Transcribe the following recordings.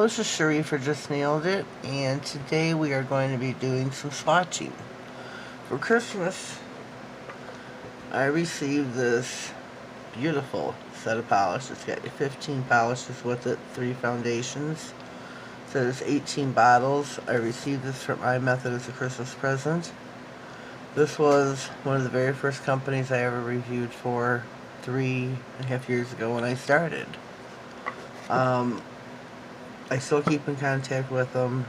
this is Cherie for Just Nailed It, and today we are going to be doing some swatching. For Christmas, I received this beautiful set of polish. It's got 15 polishes with it, 3 foundations. So there's 18 bottles. I received this from Imethod as a Christmas present. This was one of the very first companies I ever reviewed for 3.5 years ago when I started. I still keep in contact with them.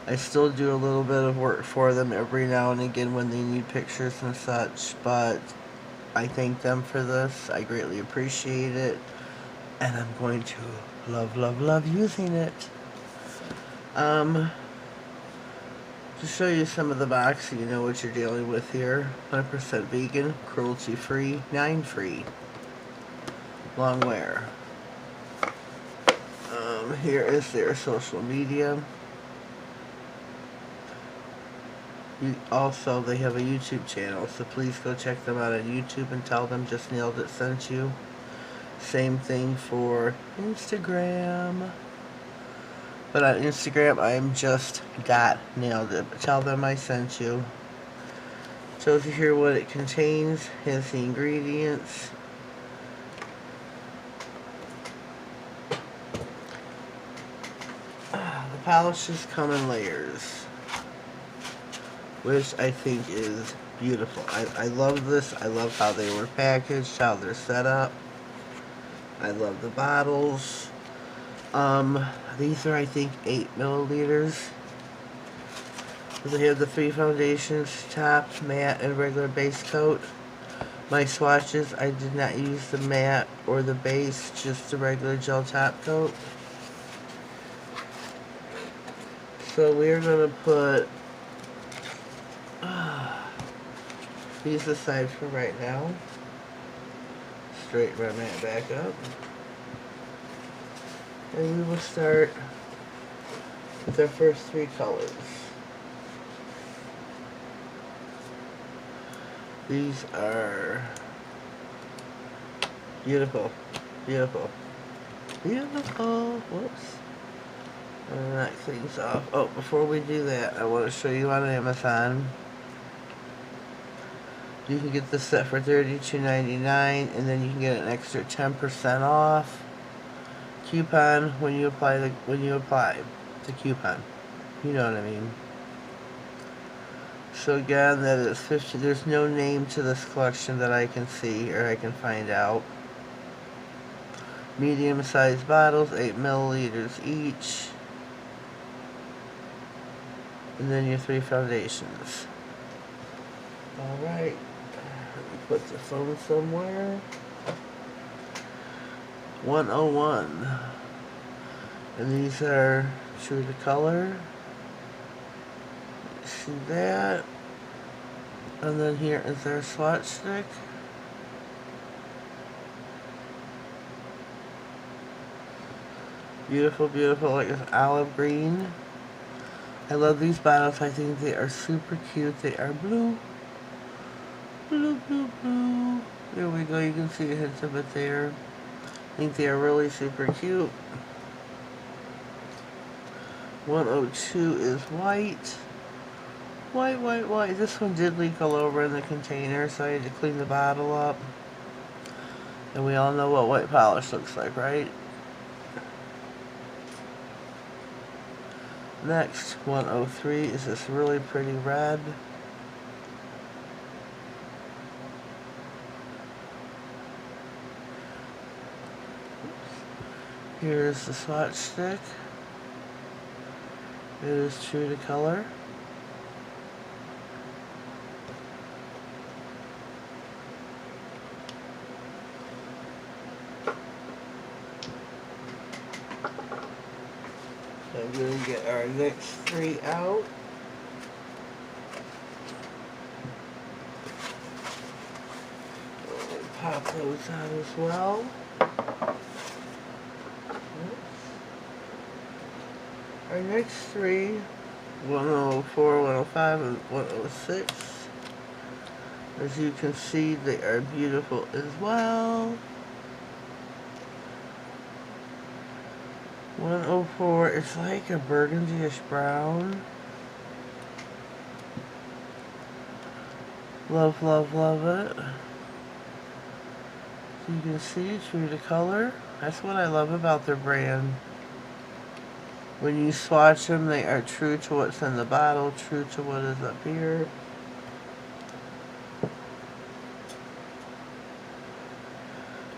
I still do a little bit of work for them every now and again when they need pictures and such, but I thank them for this. I greatly appreciate it, and I'm going to love using it. To show you some of the box so you know what you're dealing with here. 100% vegan, cruelty free, 9 free. Long wear. Here is their social media. Also, they have a YouTube channel, so please go check them out on YouTube and tell them Just Nailed It sent you. Same thing for Instagram. But on Instagram, I'm just nailed it. But tell them I sent you. Shows you here what it contains. Has the ingredients. The polishes come in layers, which I think is beautiful. I love this. I love how they were packaged, how they're set up. I love the bottles. These are, I think, 8 milliliters. They have the 3 foundations, top, matte, and regular base coat. My swatches, I did not use the matte or the base, just the regular gel top coat. So we're going to put these aside for right now. Straighten my mat back up. And we will start with our first 3 colors. These are beautiful, beautiful, beautiful. Whoops. Knock things off. Oh, before we do that, I want to show you on Amazon. You can get this set for $32.99, and then you can get an extra 10% off coupon when you apply the coupon. You know what I mean. So again, that is 50. There's no name to this collection that I can see or I can find out. Medium-sized bottles, 8 milliliters each. And then your 3 foundations. Alright. Let me put the phone somewhere. 101. And these are true to color. See that? And then here is our swatch stick. Beautiful, beautiful, like this olive green. I love these bottles. I think they are super cute. They are blue. Blue, blue, blue. There we go. You can see a hint of it there. I think they are really super cute. 102 is white. White, white, white. This one did leak all over in the container, so I had to clean the bottle up. And we all know what white polish looks like, right? Next, 103 is this really pretty red. Here's the swatch stick. It is true to color. So I'm going to get our next 3 out. Pop those out as well. Our next 3, 104, 105, and 106. As you can see, they are beautiful as well. 104, it's like a burgundy-ish brown. Love, love, love it. So you can see, true to color. That's what I love about their brand. When you swatch them, they are true to what's in the bottle, true to what is up here.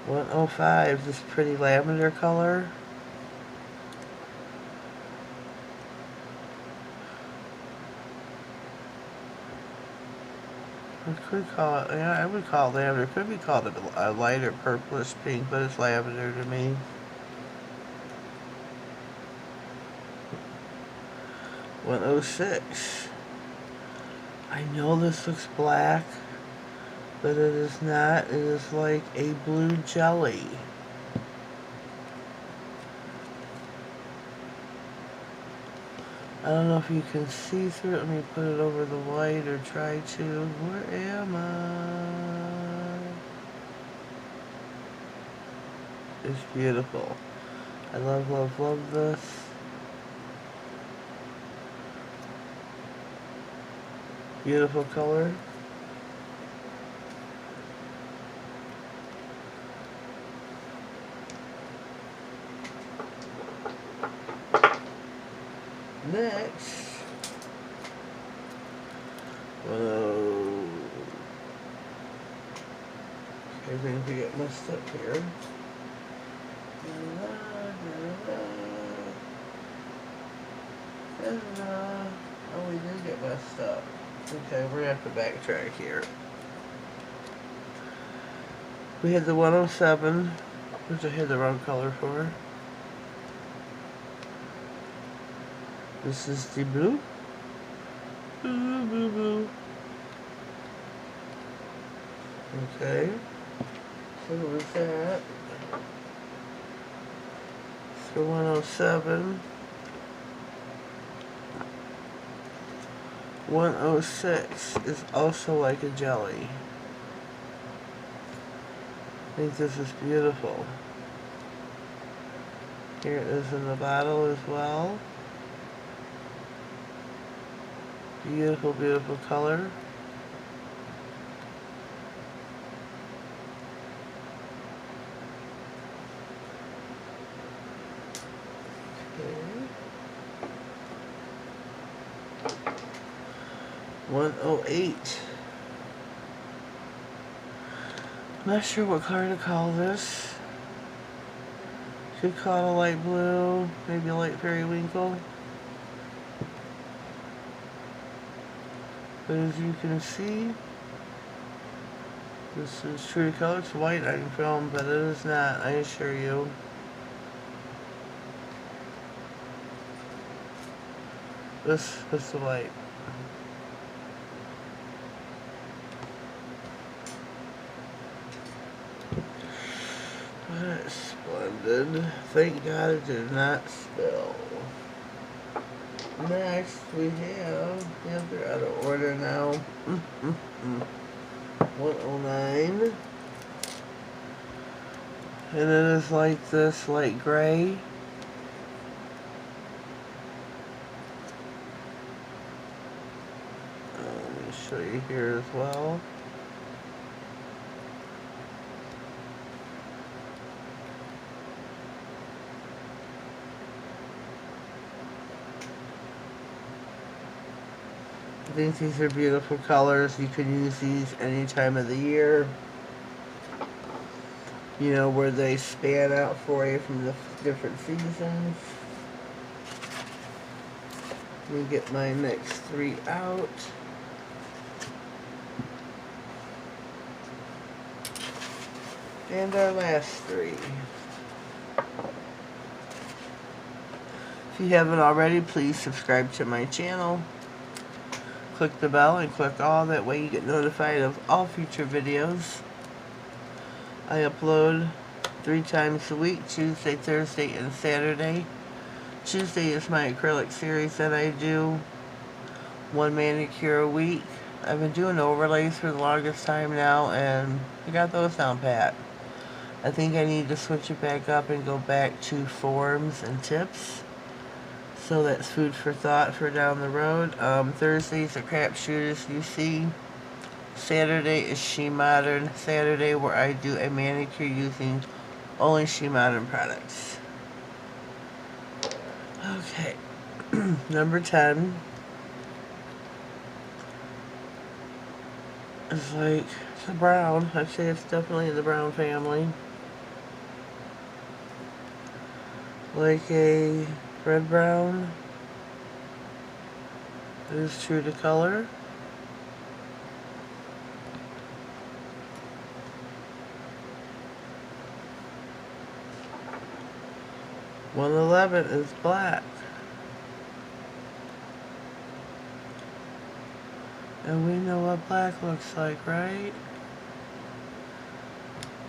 $105, this pretty lavender color. I could call it, yeah, I would call it lavender. It could be called a lighter purplish pink, but it's lavender to me. $106. I know this looks black, but it is not. It is like a blue jelly. I don't know if you can see through it. Let me put it over the white or try to. Where am I? It's beautiful. I love, love, love this. Beautiful color. Next, everything to get messed up here. Oh, we did get messed up. Okay, we're gonna have to backtrack here. We had the 107, which I had the wrong color for. This is the blue. Blue, blue, blue. Okay. So what was that? So 107. 106 is also like a jelly. I think this is beautiful. Here it is in the bottle as well. Beautiful, beautiful color. Okay. 108. I'm not sure what color to call this. Could call it a light blue, maybe a light periwinkle. But as you can see, this is true to color. It's white on film, but it is not, I assure you. This is the white. That's splendid. Thank God it did not spill. Next we have, yeah, they're out of order now. 109. And it is like this light gray. Let me show you here as well. I think these are beautiful colors. You can use these any time of the year. You know, where they span out for you from the different seasons. Let me get my next three out. And our last three. If you haven't already, please subscribe to my channel. Click the bell and click all, that way you get notified of all future videos. I upload 3 times a week, Tuesday, Thursday, and Saturday. Tuesday is my acrylic series that I do. 1 manicure a week. I've been doing overlays for the longest time now, and I got those down pat. I think I need to switch it back up and go back to forms and tips. So that's food for thought for down the road. Thursday's a crapshoot, as you see. Saturday is She Modern Saturday, where I do a manicure using only She Modern products. Okay. Number 10 is like, it's a brown. I'd say it's definitely in the brown family. Like a red brown. It is true to color. $111 is black. And we know what black looks like, right?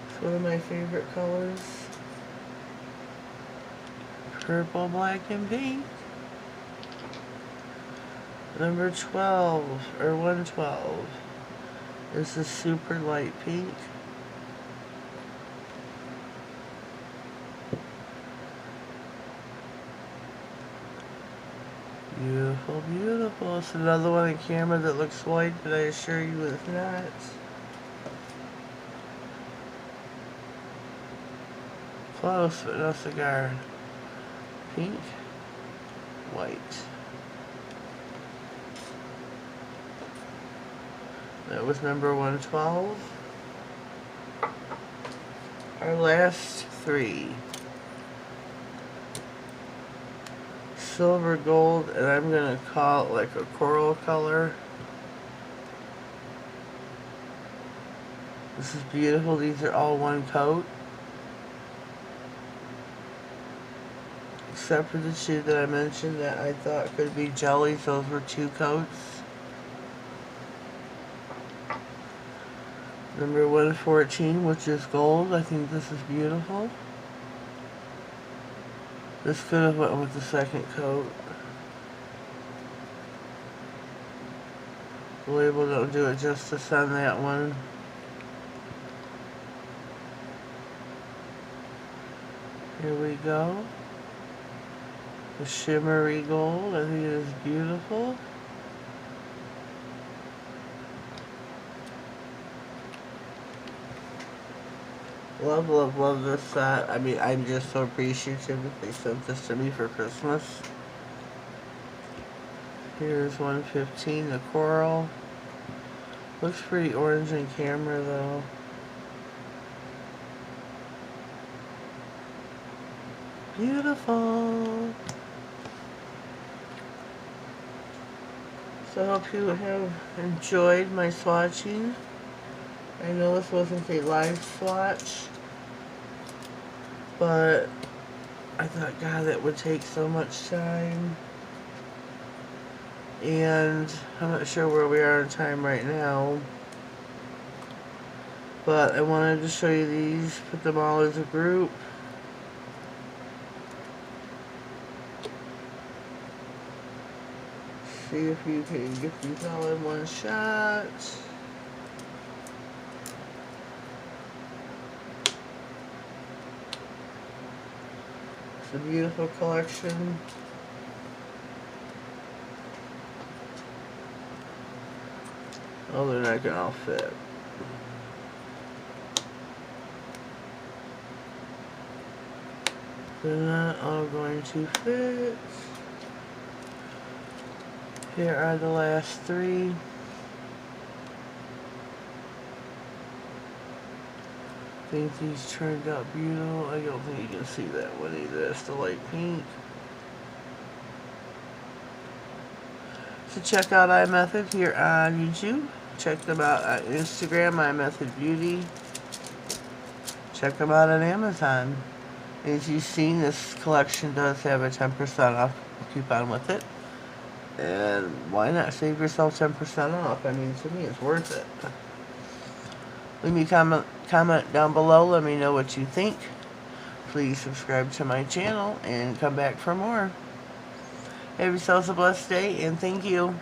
It's one of my favorite colors. Purple, black, and pink. Number 12, or 112, is the super light pink. Beautiful, beautiful. It's another one on camera that looks white, but I assure you it's not. Close, but no cigar. Pink, white. That was number 112. Our last three. Silver gold, and I'm going to call it like a coral color. This is beautiful. These are all one coat. Except for the two that I mentioned that I thought could be jellies. Those were two coats. Number 114, which is gold. I think this is beautiful. This could have went with the second coat. The label don't do it justice on that one. Here we go. The shimmery gold. I think it is beautiful. Love, love, love this set. I mean, I'm just so appreciative that they sent this to me for Christmas. Here's 115, the coral. Looks pretty orange in camera, though. Beautiful. So I hope you have enjoyed my swatching. I know this wasn't a live swatch, but I thought, God, that would take so much time. And I'm not sure where we are in time right now. But I wanted to show you these, put them all as a group. See if you can get these all in one shot. It's a beautiful collection. Oh, they're not gonna all fit. They're not all going to fit. Here are the last three. I think these turned out beautiful. I don't think you can see that one either. That's the light pink. So check out iMethod here on YouTube. Check them out on Instagram, iMethod Beauty. Check them out on Amazon. As you've seen, this collection does have a 10% off coupon with it. And why not save yourself 10% off? I mean, to me, it's worth it. Leave me a comment down below. Let me know what you think. Please subscribe to my channel and come back for more. Have yourselves a blessed day, and thank you.